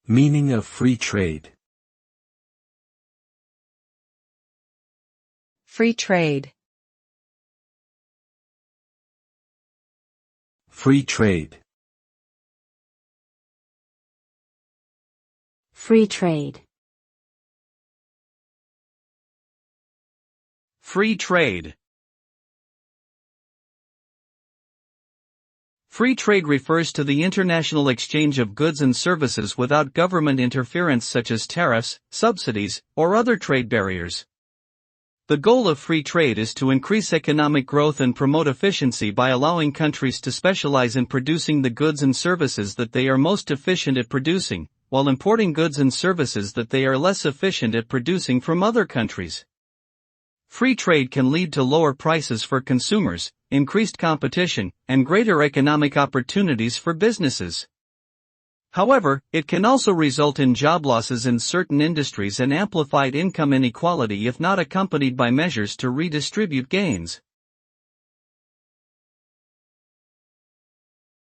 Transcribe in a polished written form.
Meaning of free trade. Free trade. Free trade. Free trade. Free trade. Free trade refers to the international exchange of goods and services without government interference such as tariffs, subsidies, or other trade barriers. The goal of free trade is to increase economic growth and promote efficiency by allowing countries to specialize in producing the goods and services that they are most efficient at producing, while importing goods and services that they are less efficient at producing from other countries. Free trade can lead to lower prices for consumers, increased competition, and greater economic opportunities for businesses. However, it can also result in job losses in certain industries and amplified income inequality if not accompanied by measures to redistribute gains.